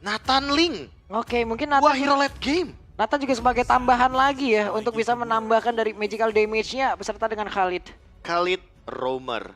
Nathan Ling. Oke, mungkin Wah, hero late game. Nathan juga sebagai tambahan lagi ya untuk bisa menambahkan dari magical damage-nya beserta dengan Khalid. Khalid Roamer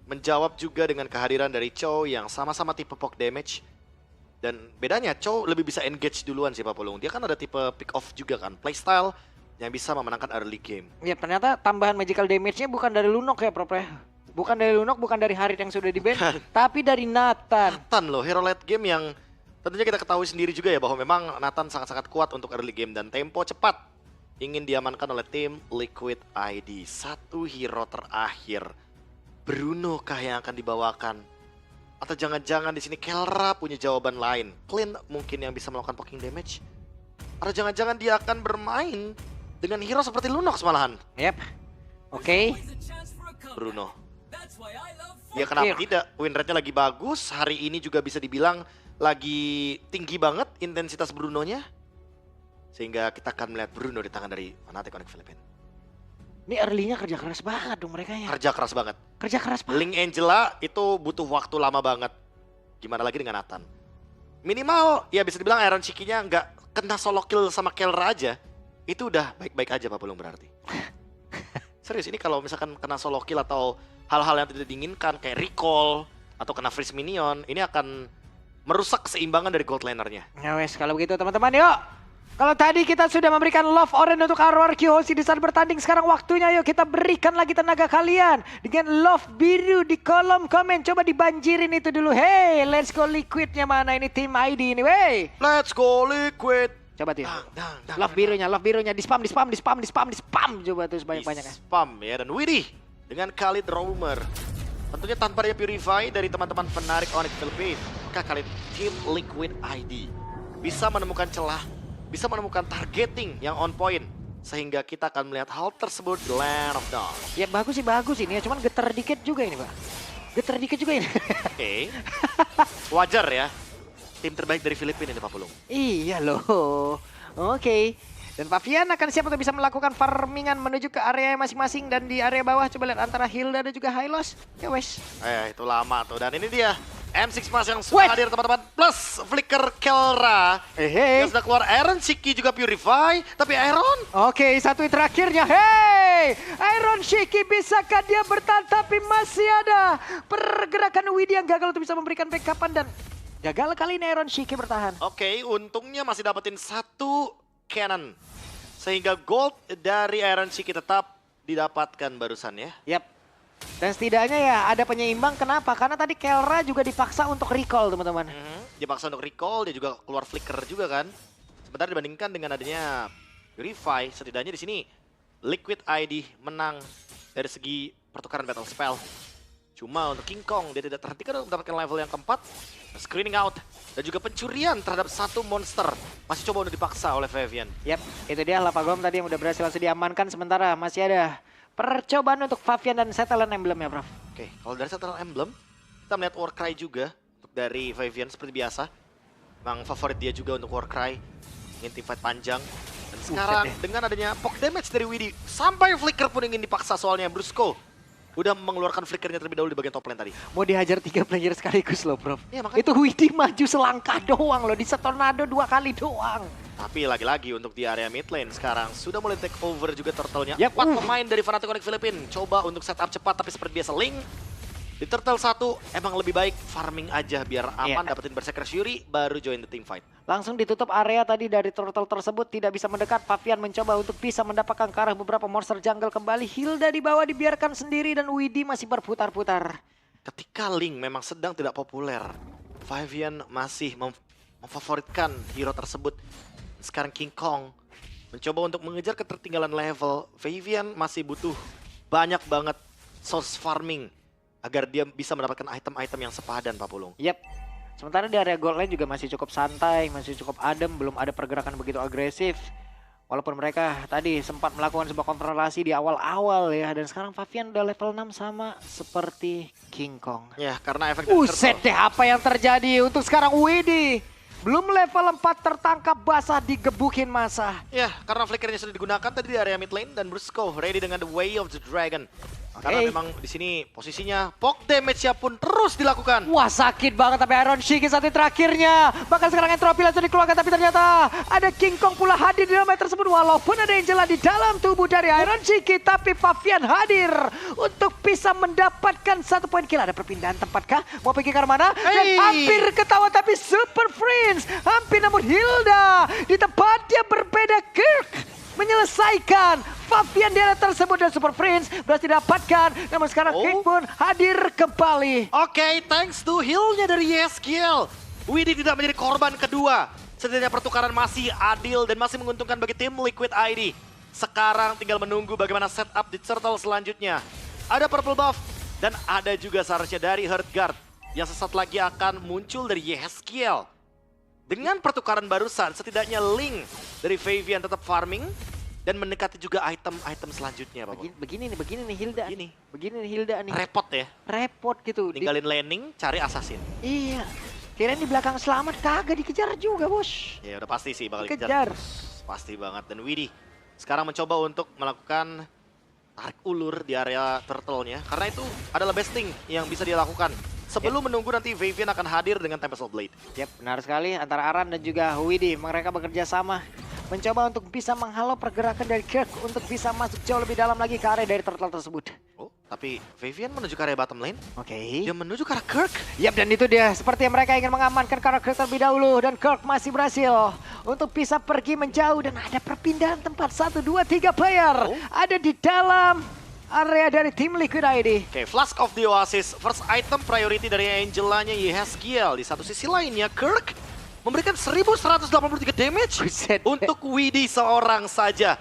menjawab juga dengan kehadiran dari Chow yang sama-sama tipe poke damage. Dan bedanya Chow lebih bisa engage duluan sih Pak Pulung. Dia kan ada tipe pick off juga kan, playstyle yang bisa memenangkan early game. Ya ternyata tambahan magical damage-nya bukan dari Lunok ya Prof ya. Bukan dari Lunok, bukan dari Harit yang sudah di-ban, tapi dari Nathan. Nathan loh, hero late game yang tentunya kita ketahui sendiri juga ya bahwa memang Nathan sangat-sangat kuat untuk early game dan tempo cepat ingin diamankan oleh tim Liquid ID. Satu hero terakhir, Bruno kah yang akan dibawakan? Atau jangan-jangan di sini Kelra punya jawaban lain? Clint mungkin yang bisa melakukan poking damage? Atau jangan-jangan dia akan bermain dengan hero seperti Lunox malahan? Yep. Oke. Bruno. Ya kenapa tidak? Win rate-nya lagi bagus, hari ini juga bisa dibilang lagi tinggi banget intensitas Bruno-nya. Sehingga kita akan melihat Bruno di tangan dari Fnatic Onyx Philippines. Ini early-nya kerja keras banget dong mereka ya. Kerja keras banget. Kerja keras banget. Link Angela itu butuh waktu lama banget. Gimana lagi dengan Nathan? Minimal ya bisa dibilang Iron Shiki-nya nggak kena solo kill sama Kelra aja. Itu udah baik-baik aja Pak Pulung berarti. Serius ini kalau misalkan kena solo kill atau hal-hal yang tidak diinginkan kayak recall atau kena freeze minion, ini akan merusak keseimbangan dari gold laner-nya. Ya wes, kalau begitu teman-teman yuk. Kalau tadi kita sudah memberikan love orange untuk RRQ Hoshi di saat bertanding, sekarang waktunya yuk kita berikan lagi tenaga kalian dengan love biru di kolom komen. Coba dibanjirin itu dulu. Hey, let's go Liquidnya mana ini tim ID ini, wey. Let's go Liquid. Coba tuh. Love birunya di spam. Coba tuh sebanyak-banyaknya. Spam ya, dan Widih dengan Khalid Roamer. Tentunya tanpa ada Purify dari teman-teman Fnatic Onyx Philippines, maka Khalid tim Liquid ID bisa menemukan celah, bisa menemukan targeting yang on point, sehingga kita akan melihat hal tersebut di Land of Dawn. Ya bagus ini ya, cuman getar dikit juga ini Pak. Getar dikit juga ini. Oke. Wajar ya. Tim terbaik dari Filipina ini Pak Pulung. Iya loh. Oke. Dan Favian akan siap untuk bisa melakukan farmingan menuju ke area masing-masing. Dan di area bawah coba lihat antara Hilda dan juga Hylos. Ya wes. Itu lama tuh. Dan ini dia M6 Mas yang sudah hadir teman-teman. Plus Flicker Kelra. Yang sudah keluar Iron Shiki juga Purify. Tapi Iron. Oke, satu terakhirnya. Hey! Iron Shiki bisakah dia bertahan? Tapi masih ada pergerakan Widhi yang gagal untuk bisa memberikan backupan. Dan gagal kali ini Iron Shiki bertahan. Oke, untungnya masih dapetin satu cannon. Sehingga gold dari Iron Shiki tetap didapatkan barusan ya. Yap. Dan setidaknya ya ada penyeimbang. Kenapa? Karena tadi Kelra juga dipaksa untuk recall teman-teman. Dipaksa untuk recall, dia juga keluar flicker juga kan. Sementara dibandingkan dengan adanya Purify, setidaknya di sini Liquid ID menang dari segi pertukaran battle spell. Cuma untuk King Kong dia tidak terhentikan untuk mendapatkan level yang keempat. Screening out dan juga pencurian terhadap satu monster. Masih coba untuk dipaksa oleh Favian. Yap, itu dia Lapagom tadi yang udah berhasil langsung diamankan. Sementara masih ada percobaan untuk Favian dan Settlement Emblem ya Prof. Oke, kalau dari Settlement Emblem kita melihat Warcry juga untuk dari Favian seperti biasa. Memang favorit dia juga untuk Warcry. Ingin teamfight panjang. Dan sekarang dengan adanya poke damage dari Widhi, sampai flicker pun ingin dipaksa soalnya Brusco udah mengeluarkan flickernya terlebih dahulu di bagian top lane tadi. Mau dihajar 3 player sekaligus loh Prof. Ya, makanya. Itu Widhi maju selangkah doang loh, di tornado 2 kali doang. Tapi lagi-lagi untuk di area mid lane sekarang sudah mulai take over juga turtle-nya. Yep. 4 pemain dari Fnatic Onyx Philippines coba untuk setup cepat, tapi seperti biasa Link di turtle 1 emang lebih baik farming aja biar aman, dapetin Berserker Fury baru join the team fight. Langsung ditutup area tadi dari turtle tersebut, tidak bisa mendekat. Favian mencoba untuk bisa mendapatkan ke arah beberapa monster jungle kembali. Hilda di bawah dibiarkan sendiri dan Widhi masih berputar-putar. Ketika Link memang sedang tidak populer, Favian masih memfavoritkan hero tersebut. Sekarang King Kong mencoba untuk mengejar ketertinggalan level. Favian masih butuh banyak banget source farming agar dia bisa mendapatkan item-item yang sepadan Pak Pulung. Yap. Sementara di area gold lane juga masih cukup santai, masih cukup adem, belum ada pergerakan begitu agresif. Walaupun mereka tadi sempat melakukan sebuah konfrontasi di awal-awal ya. Dan sekarang Favian udah level 6 sama seperti King Kong. Ya, karena efek Buset deh apa yang terjadi untuk sekarang Widhi. Belum level 4 tertangkap basah digebukin masa. Ya, karena flickernya sudah digunakan tadi di area mid lane dan Brusco ready dengan the way of the dragon. Karena memang di sini posisinya poke damage-nya pun terus dilakukan. Wah sakit banget tapi Iron Shiki saat ini terakhirnya. Bahkan sekarang entropy langsung dikeluarkan tapi ternyata ada King Kong pula hadir di dalam match tersebut. Walaupun ada Angela di dalam tubuh dari Iron Shiki, tapi Fabian hadir untuk bisa mendapatkan 1 poin kill. Ada perpindahan tempat kah? Mau pergi ke arah mana? Dan hampir ketawa tapi Super Prince. Hampir namun Hilda di tempatnya berbeda. Kirk menyelesaikan Fabian di area tersebut dan Super Prince berhasil didapatkan. Namun sekarang Kirk pun hadir kembali. Oke, thanks to heal-nya dari YSGL. Widhi tidak menjadi korban kedua. Setidaknya pertukaran masih adil dan masih menguntungkan bagi tim Liquid ID. Sekarang tinggal menunggu bagaimana setup di turtle selanjutnya. Ada purple buff dan ada juga seharusnya dari Heartguard yang sesaat lagi akan muncul dari YSGL. Dengan pertukaran barusan, setidaknya Link dari Fabian tetap farming dan mendekati juga item-item selanjutnya. Begini nih Hilda. Begini nih Hilda nih. Repot ya. Repot gitu. Ninggalin landing, cari assassin. Iya. Kirain di belakang selamat, kagak dikejar juga bos. Ya udah pasti sih bakal dikejar. Pasti banget. Dan Widhi sekarang mencoba untuk melakukan tarik ulur di area turtle-nya. Karena itu adalah best thing yang bisa dia lakukan. Sebelum menunggu nanti Fabian akan hadir dengan Tempest of Blade. Yap, benar sekali. Antara Aran dan juga Widhi, mereka bekerja sama. Mencoba untuk bisa menghalau pergerakan dari Kirk untuk bisa masuk jauh lebih dalam lagi ke area dari turtle tersebut. Oh, tapi Fabian menuju ke area bottom lane. Oke. Dia menuju ke arah Kirk. Yap, dan itu dia. Seperti mereka ingin mengamankan karakter terlebih dahulu. Dan Kirk masih berhasil untuk bisa pergi menjauh. Dan ada perpindahan tempat. 1, 2, 3 player. Ada di dalam area dari tim Liquid ID. Oke, Flask of the Oasis. First item priority dari Angelanya YSGL. Di satu sisi lainnya, Kirk memberikan 1183 damage untuk Widhi seorang saja.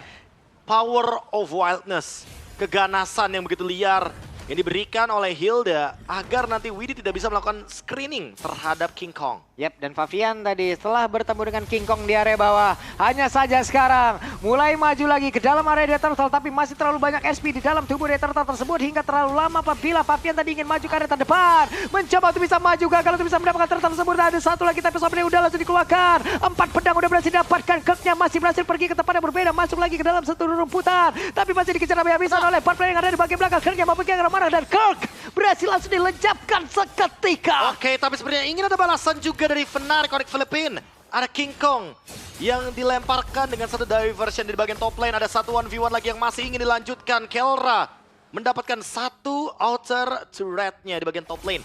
Power of Wildness. Keganasan yang begitu liar yang diberikan oleh Hilda agar nanti Widhi tidak bisa melakukan screening terhadap King Kong. Yap, dan Fabian tadi setelah bertemu dengan King Kong di area bawah, hanya saja sekarang mulai maju lagi ke dalam area turtle, tapi masih terlalu banyak SP di dalam tubuh turtle tersebut hingga terlalu lama apabila Fabian tadi ingin maju ke area terdepan. Mencoba untuk bisa maju, gagal untuk bisa mendapatkan turtle tersebut. Ada satu lagi tapi Fabian udah langsung dikeluarkan. 4 pedang udah berhasil didapatkan. Kirknya masih berhasil pergi ke tempat yang berbeda, masuk lagi ke dalam satu rumputan. Tapi masih dikejar habis-habisan oleh 4 player yang ada di bagian belakang. Kirknya mau pergi ke arah mana dan Kirk berhasil langsung dilenyapkan seketika. Oke, tapi sebenarnya ingin ada balasan juga dari Fnatic Onyx Philippines. Ada King Kong yang dilemparkan dengan satu diversion di bagian top lane. Ada satu 1v1 lagi yang masih ingin dilanjutkan. Kelra mendapatkan satu outer turret-nya di bagian top lane.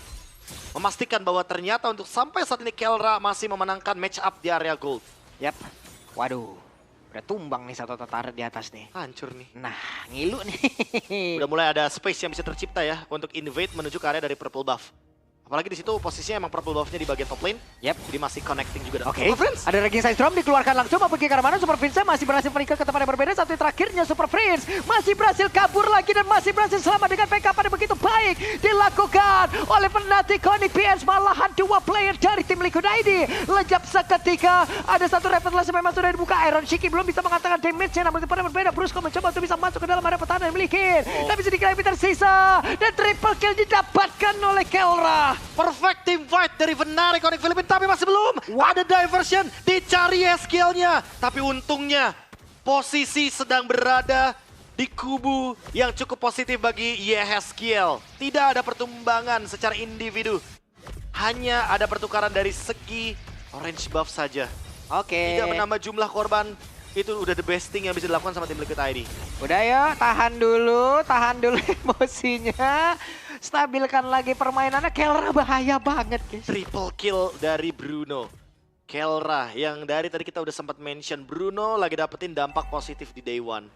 Memastikan bahwa ternyata untuk sampai saat ini Kelra masih memenangkan match up di area gold. Yap, waduh. Udah tumbang nih satu turret di atas nih. Hancur nih. Nah, ngilu nih. Udah mulai ada space yang bisa tercipta ya untuk invade menuju ke area dari purple buff. Apalagi di situ posisinya emang purple buff-nya di bagian top lane. Yap. Jadi masih connecting juga. Oke. Ada Raging Side Storm dikeluarkan langsung mau pergi ke arah mana. Super Prince masih berhasil menikah ke tempat yang berbeda. Satu terakhirnya Super Prince masih berhasil kabur lagi dan masih berhasil selamat dengan PK pada begitu baik dilakukan oleh Fnatic Onyx PS. Malahan 2 player dari tim Liquid ID lejap seketika. Ada satu repetulasi memang sudah dibuka. Iron Shiki belum bisa mengatakan damage-nya namun tempat yang berbeda. Brusco mencoba untuk bisa masuk ke dalam area pertahanan yang miliki. Tapi sedikit lebih tersisa dan triple kill didapatkan oleh Kelra. Perfect team fight dari Fnatic Onyx Philippines, tapi masih belum. Ada diversion, dicari skill-nya. Tapi untungnya posisi sedang berada di kubu yang cukup positif bagi YSGL. Tidak ada pertumbangan secara individu. Hanya ada pertukaran dari segi orange buff saja. Oke. Tidak menambah jumlah korban. Itu udah the best thing yang bisa dilakukan sama tim Liquid ID. Udah ya, tahan dulu emosinya. Stabilkan lagi permainannya. Kelra bahaya banget guys. Triple kill dari Bruno. Kelra yang dari tadi kita udah sempat mention. Bruno lagi dapetin dampak positif di day one.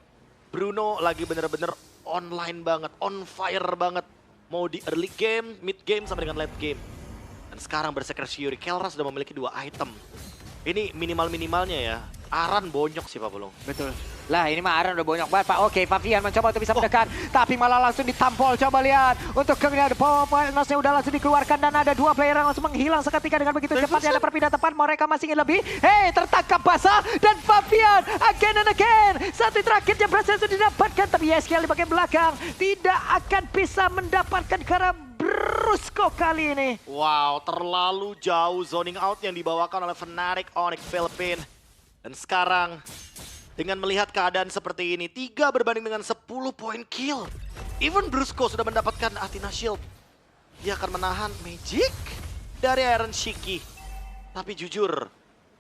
Bruno lagi bener-bener online banget, on fire banget. Mau di early game, mid game, sampai dengan late game. Dan sekarang Berserker Fury, Kelra sudah memiliki 2 item. Ini minimal-minimalnya ya. Aran bonyok sih Pak Bolong. Betul. Lah ini mah Aran udah bonyok banget Pak. Oke, Fabian mencoba untuk bisa mendekat. Tapi malah langsung ditampol. Coba lihat. Untuk Kengnya ada power-nya udah langsung dikeluarkan. Dan ada 2 player yang langsung menghilang seketika dengan begitu cepatnya. Ada perpindahan tepat. Mereka masih ingin lebih. Hei, tertangkap basah. Dan Fabian again and again. Satu terakhirnya berhasil didapatkan. Tapi YSGL di bagian belakang tidak akan bisa mendapatkan karena Brusco kali ini. Wow, terlalu jauh zoning out yang dibawakan oleh Fnatic Onyx Philippines. Dan sekarang, dengan melihat keadaan seperti ini, 3 berbanding dengan 10 poin kill. Even Brusco sudah mendapatkan Athena Shield. Dia akan menahan Magic dari Iron Shiki. Tapi jujur,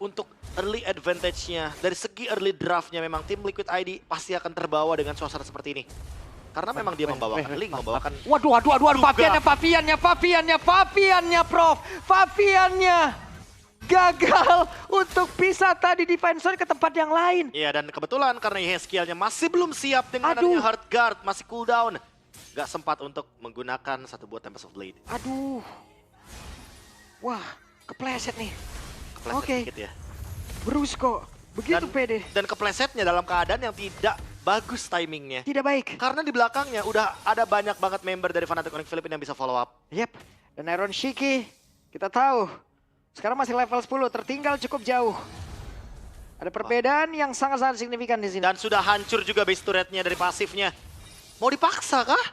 untuk early advantage-nya, dari segi early draft-nya memang tim Liquid ID pasti akan terbawa dengan suasana seperti ini. Karena memang dia membawakan Link, membawakan... Waduh, Fabiannya, Prof. Fabiannya gagal untuk bisa tadi defensor ke tempat yang lain. Iya, dan kebetulan karena Yeskielnya masih belum siap dengan adanya hard guard, masih cooldown. Gak sempat untuk menggunakan satu buah Tempest of Blade. Aduh. Wah, kepleset nih. Kepleset dikit ya. Brusco, begitu pede. Dan keplesetnya dalam keadaan yang tidak bagus timingnya. Tidak baik. Karena di belakangnya udah ada banyak banget member dari Fnatic Onyx Philippines yang bisa follow up. Yep. Dan Iron Shiki, kita tahu sekarang masih level 10, tertinggal cukup jauh. Ada perbedaan yang sangat-sangat signifikan di sini. Dan sudah hancur juga base turretnya dari pasifnya. Mau dipaksa kah?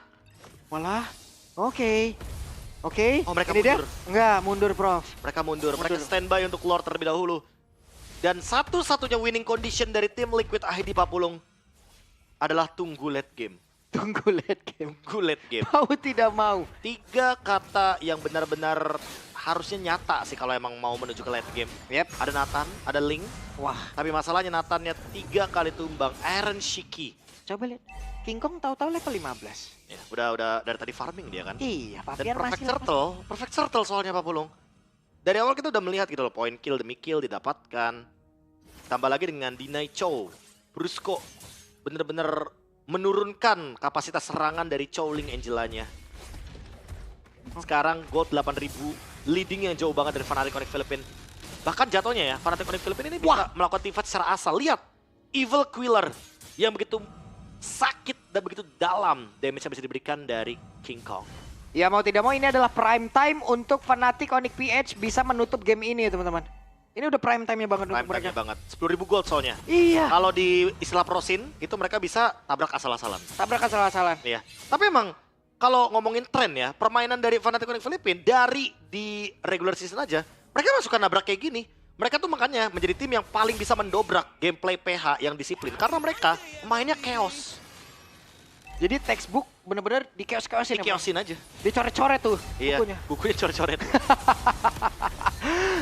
Malah, oke. Oh, mereka ini mundur. Dia? Enggak, mundur Prof. Mereka mundur. Mereka standby untuk keluar terlebih dahulu. Dan satu-satunya winning condition dari tim Liquid ID Papulung adalah tunggu late game. Tunggu late game. Tunggu late game. Mau tidak mau. 3 kata yang benar-benar harusnya nyata sih kalau emang mau menuju ke late game. Yep. Ada Nathan, ada Link. Wah. Tapi masalahnya Nathannya 3 kali tumbang. Iron Shiki. Coba lihat. King Kong tahu-tahu level 15. Ya, udah dari tadi farming dia kan. Iya, Dan Fabian masih perfect turtle soalnya Papulung. Dari awal kita udah melihat gitu loh, poin kill demi kill didapatkan. Tambah lagi dengan Deny Chow, Brusco bener-bener menurunkan kapasitas serangan dari Chowling Angelanya. Sekarang gold 8.000, leading yang jauh banget dari Fnatic Onyx Philippines. Bahkan jatuhnya ya, Fnatic Onyx Philippines ini bisa melakukan teamfight secara asal. Lihat, Evil Queller yang begitu sakit dan begitu dalam damage yang bisa diberikan dari King Kong. Ya mau tidak mau ini adalah prime time untuk Fnatic Onyx PH bisa menutup game ini ya teman-teman. Ini udah prime time-nya banget untuk mereka. Banget. 10.000 gold soalnya. Iya. Kalau di istilah prosin, itu mereka bisa tabrak asal-asalan. Tabrak asal-asalan. Iya. Tapi emang kalau ngomongin tren ya, permainan dari Fnatic Onyx Philippines dari di regular season aja, mereka emang suka nabrak kayak gini. Mereka tuh makanya menjadi tim yang paling bisa mendobrak gameplay PH yang disiplin. Karena mereka mainnya chaos. Jadi textbook bener-bener di chaos-chaosin. Di chaosin aja. Dicoret-coret tuh bukunya. Iya, bukunya coret-coret.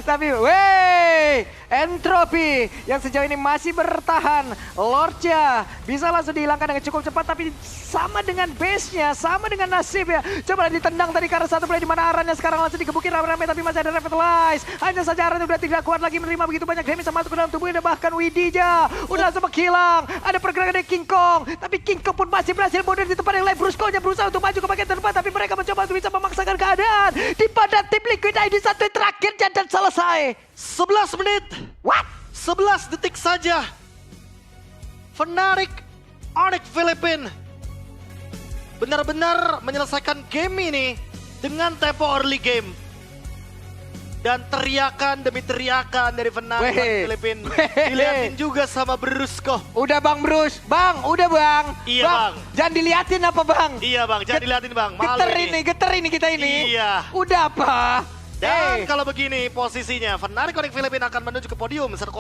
Tapi wey, Entropy yang sejauh ini masih bertahan. Lordnya bisa langsung dihilangkan dengan cukup cepat, tapi sama dengan base-nya, sama dengan nasibnya. Coba ditendang tadi karena satu play di mana Arannya sekarang langsung digebukin rame-rame, tapi masih ada Revitalize. Hanya saja Aran udah tidak kuat lagi menerima begitu banyak damage yang masuk ke dalam tubuhnya, bahkan Widija udah langsung menghilang. Ada pergerakan dari King Kong, tapi King Kong pun masih berhasil mundur di tempat yang lain. Brusco-nya berusaha untuk maju ke bagian depan, tapi mereka mencoba untuk bisa memaksakan keadaan. Di pada tim Liquid ID satu terakhirnya dan selesai. 11 menit. What? 11 detik saja. Fnatic Onyx Philippines benar-benar menyelesaikan game ini dengan tempo early game. Dan teriakan demi teriakan dari Fnatic Onyx Philippines dilihatin juga sama Brusco. Udah Bang Brus, Bang, udah Bang. Iya Bang. Jangan diliatin apa Bang? Iya Bang, jangan dilihatin Bang. Malu Geter ini kita ini. Iya. Udah apa? Dan kalau begini posisinya, Fnatic Onyx Philippines akan menuju ke podium 1-0.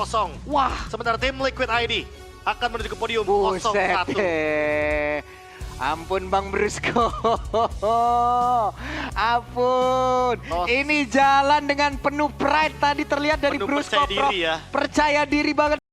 Wah. Sementara tim Liquid ID akan menuju ke podium Buset. 0-1. Ampun Bang Brusco. Ampun. Ini jalan dengan penuh pride tadi terlihat dari Penuh Brusco. percaya diri ya. Percaya diri banget.